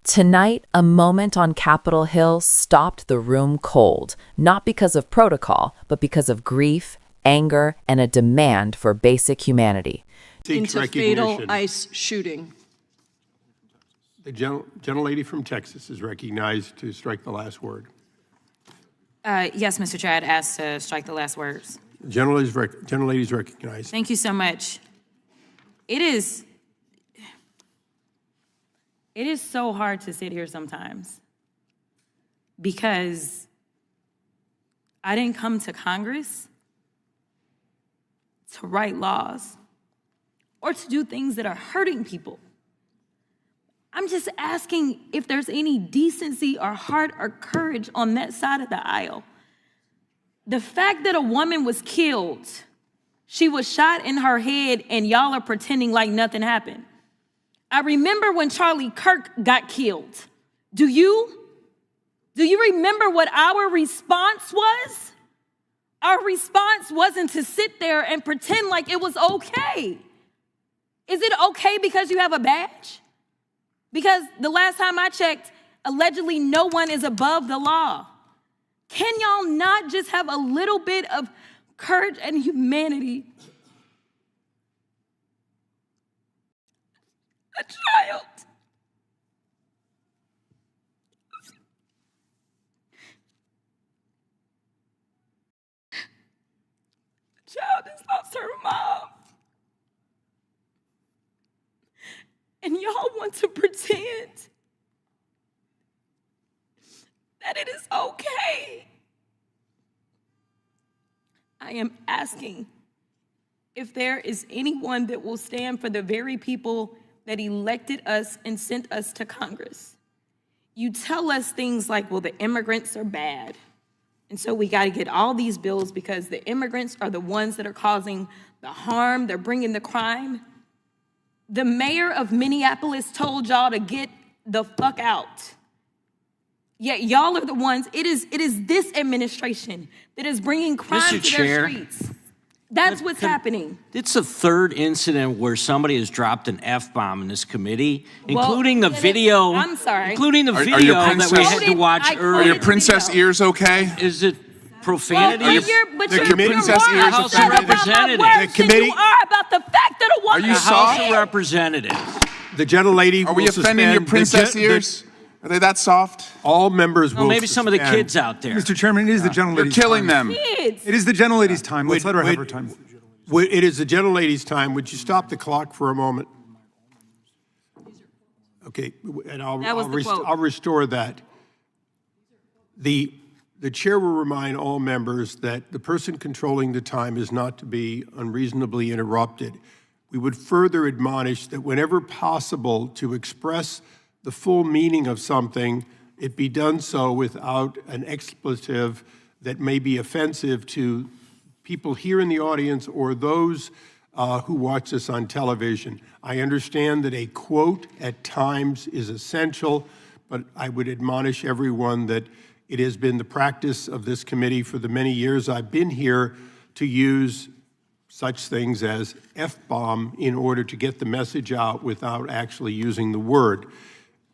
Tonight, a moment on Capitol Hill stopped the room cold, not because of protocol, but because of grief, anger, and a demand for basic humanity. Into fatal ICE shooting. The gentlelady from Texas is recognized to strike the last word. Yes, Mr. Chair, I'd ask to strike the last words. Gentlelady is recognized. Thank you so much. It is so hard to sit here sometimes because I didn't come to Congress to write laws or to do things that are hurting people. I'm just asking if there's any decency or heart or courage on that side of the aisle. The fact that a woman was killed, she was shot in her head, and y'all are pretending like nothing happened. I remember when Charlie Kirk got killed. Do you remember what our response was? Our response wasn't to sit there and pretend like it was okay. Is it okay because you have a badge? Because the last time I checked, allegedly no one is above the law. Can y'all not just have a little bit of courage and humanity? A child. A child has lost her mom. And y'all want to pretend that it is okay. I am asking if there is anyone that will stand for the very people that elected us and sent us to Congress. You tell us things like, well, the immigrants are bad, and so we got to get all these bills because the immigrants are the ones that are causing the harm, they're bringing the crime. The mayor of Minneapolis told y'all to get the fuck out. Yet y'all are the ones, it is this administration that is bringing crime to their streets. That's what's happening. It's the third incident where somebody has dropped an F-bomb in this committee, including the video. I'm sorry. Including the video that we had to watch earlier. Are your princess ears okay? Is it profanity? The committee's ears are House of Representatives. The committee. You are about the fact that a woman. Are you House of Representatives. The gentlelady. Are we offending your princess ears? Are they that soft? All members will. Maybe some of the kids out there. Mr. Chairman, it is the gentlelady's They're killing time. them. Kids. It is the gentlelady's time. Let's let her have her time. It is the gentlelady's time. Would you stop the clock for a moment? Okay, and I'll restore that. The chair will remind all members that the person controlling the time is not to be unreasonably interrupted. We would further admonish that whenever possible to express the full meaning of something, it be done so without an expletive that may be offensive to people here in the audience or those who watch this on television. I understand that a quote at times is essential, but I would admonish everyone that it has been the practice of this committee for the many years I've been here to use such things as F-bomb in order to get the message out without actually using the word.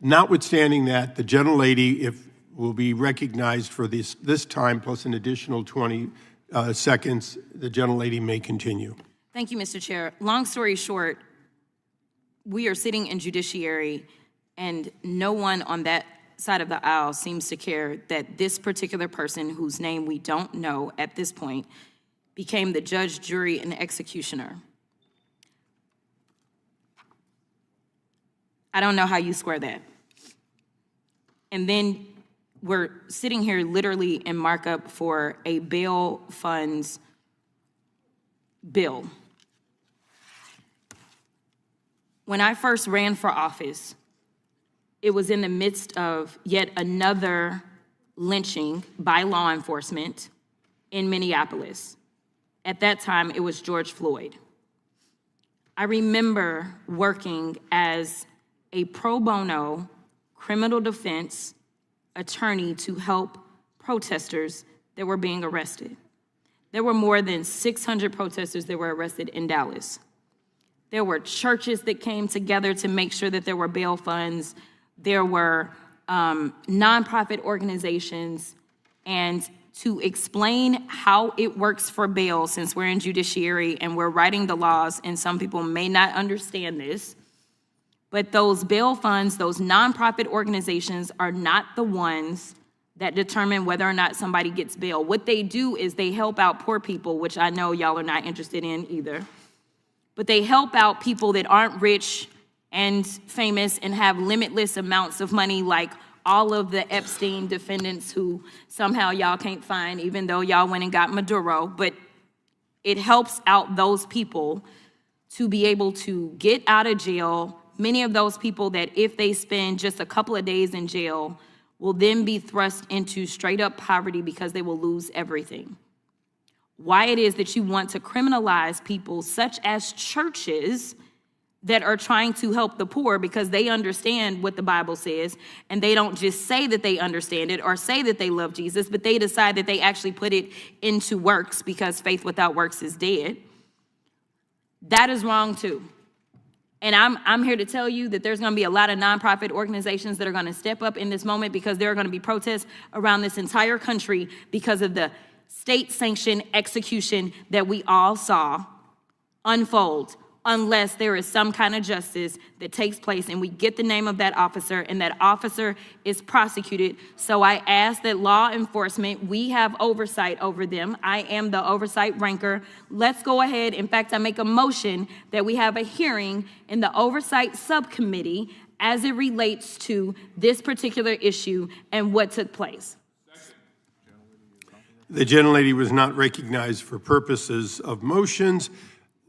Notwithstanding that, the gentlelady will be recognized for this time plus an additional 20 seconds. The gentlelady may continue. Thank you, Mr. Chair. Long story short, we are sitting in judiciary and no one on that side of the aisle seems to care that this particular person, whose name we don't know at this point, became the judge, jury, and executioner. I don't know how you square that. And then we're sitting here literally in markup for a bail funds bill. When I first ran for office, it was in the midst of yet another lynching by law enforcement in Minneapolis. At that time, it was George Floyd. I remember working as a pro bono criminal defense attorney to help protesters that were being arrested. There were more than 600 protesters that were arrested in Dallas. There were churches that came together to make sure that there were bail funds. there were nonprofit organizations, and to explain how it works for bail, since we're in judiciary and we're writing the laws, and some people may not understand this, but those bail funds, those nonprofit organizations are not the ones that determine whether or not somebody gets bail. What they do is they help out poor people, which I know y'all are not interested in either, but they help out people that aren't rich and famous and have limitless amounts of money, like all of the Epstein defendants who somehow y'all can't find, even though y'all went and got Maduro. But it helps out those people to be able to get out of jail. Many of those people that if they spend just a couple of days in jail will then be thrust into straight up poverty because they will lose everything. Why it is that you want to criminalize people such as churches that are trying to help the poor because they understand what the Bible says, and they don't just say that they understand it or say that they love Jesus, but they decide that they actually put it into works because faith without works is dead. That is wrong too. And I'm here to tell you that there's going to be a lot of nonprofit organizations that are going to step up in this moment, because there are going to be protests around this entire country because of the state-sanctioned execution that we all saw unfold, unless there is some kind of justice that takes place and we get the name of that officer and that officer is prosecuted. So I ask that law enforcement, we have oversight over them. I am the oversight ranker. Let's go ahead. In fact, I make a motion that we have a hearing in the oversight subcommittee as it relates to this particular issue and what took place. The gentlelady was not recognized for purposes of motions.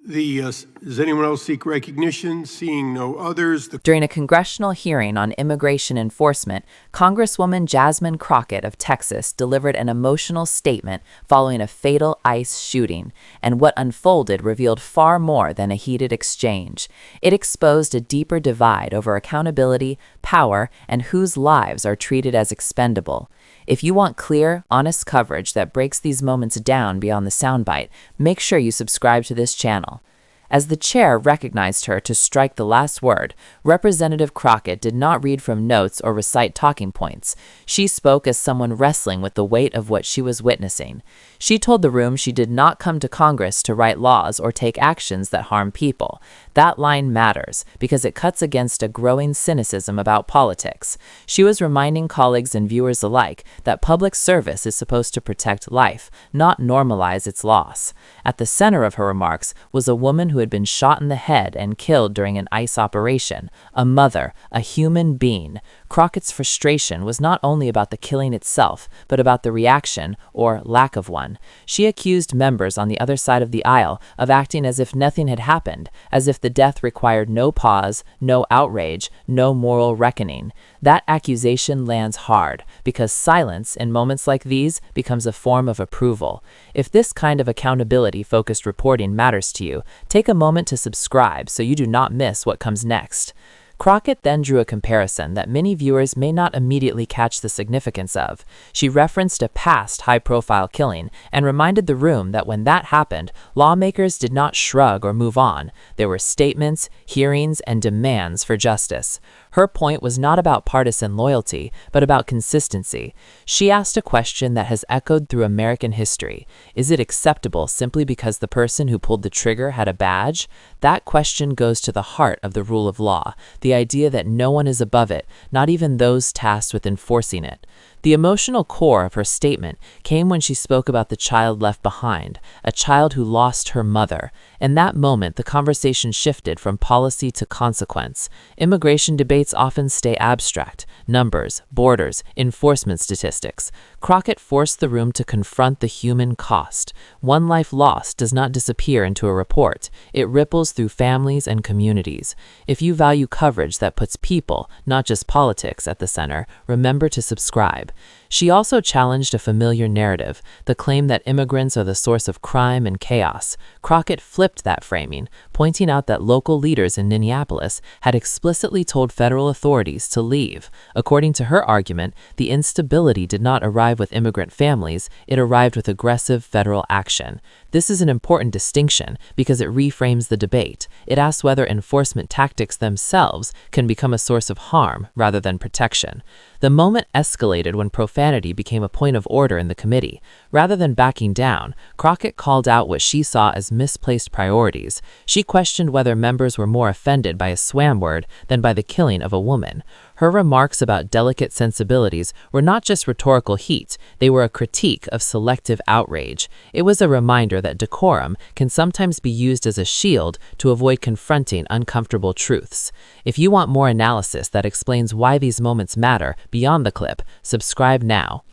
Does anyone else seek recognition? Seeing no others. During a congressional hearing on immigration enforcement, Congresswoman Jasmine Crockett of Texas delivered an emotional statement following a fatal ICE shooting, and what unfolded revealed far more than a heated exchange. It exposed a deeper divide over accountability, power, and whose lives are treated as expendable. If you want clear, honest coverage that breaks these moments down beyond the soundbite, make sure you subscribe to this channel. As the chair recognized her to strike the last word, Representative Crockett did not read from notes or recite talking points. She spoke as someone wrestling with the weight of what she was witnessing. She told the room she did not come to Congress to write laws or take actions that harm people. That line matters because it cuts against a growing cynicism about politics. She was reminding colleagues and viewers alike that public service is supposed to protect life, not normalize its loss. At the center of her remarks was a woman who had been shot in the head and killed during an ICE operation, a mother, a human being. Crockett's frustration was not only about the killing itself, but about the reaction, or lack of one. She accused members on the other side of the aisle of acting as if nothing had happened, as if the death required no pause, no outrage, no moral reckoning. That accusation lands hard, because silence in moments like these becomes a form of approval. If this kind of accountability-focused reporting matters to you, take a moment to subscribe so you do not miss what comes next. Crockett then drew a comparison that many viewers may not immediately catch the significance of. She referenced a past high-profile killing and reminded the room that when that happened, lawmakers did not shrug or move on. There were statements, hearings, and demands for justice. Her point was not about partisan loyalty, but about consistency. She asked a question that has echoed through American history. Is it acceptable simply because the person who pulled the trigger had a badge? That question goes to the heart of the rule of law, the idea that no one is above it, not even those tasked with enforcing it. The emotional core of her statement came when she spoke about the child left behind, a child who lost her mother. In that moment, the conversation shifted from policy to consequence. Immigration debates often stay abstract: numbers, borders, enforcement statistics. Crockett forced the room to confront the human cost. One life lost does not disappear into a report. It ripples through families and communities. If you value coverage that puts people, not just politics, at the center, remember to subscribe. She also challenged a familiar narrative, the claim that immigrants are the source of crime and chaos. Crockett flipped that framing, pointing out that local leaders in Minneapolis had explicitly told federal authorities to leave. According to her argument, the instability did not arrive with immigrant families, it arrived with aggressive federal action. This is an important distinction because it reframes the debate. It asks whether enforcement tactics themselves can become a source of harm rather than protection. The moment escalated when profanity became a point of order in the committee. Rather than backing down, Crockett called out what she saw as misplaced priorities. She questioned whether members were more offended by a swear word than by the killing of a woman. Her remarks about delicate sensibilities were not just rhetorical heat, they were a critique of selective outrage. It was a reminder that decorum can sometimes be used as a shield to avoid confronting uncomfortable truths. If you want more analysis that explains why these moments matter beyond the clip, subscribe now.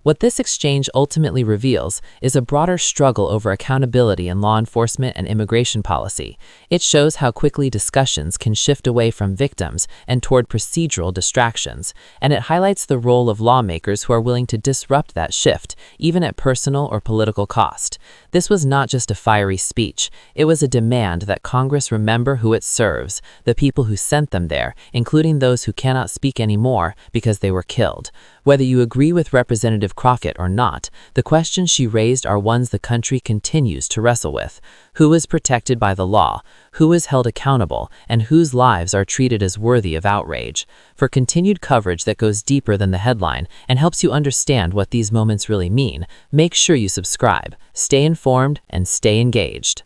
What this exchange ultimately reveals is a broader struggle over accountability in law enforcement and immigration policy. It shows how quickly discussions can shift away from victims and toward procedural distractions, and it highlights the role of lawmakers who are willing to disrupt that shift, even at personal or political cost. This was not just a fiery speech. It was a demand that Congress remember who it serves, the people who sent them there, including those who cannot speak anymore because they were killed. Whether you agree with Representative Crockett or not, the questions she raised are ones the country continues to wrestle with. Who is protected by the law? Who is held accountable? And whose lives are treated as worthy of outrage? For continued coverage that goes deeper than the headline and helps you understand what these moments really mean, make sure you subscribe. Stay informed and stay engaged.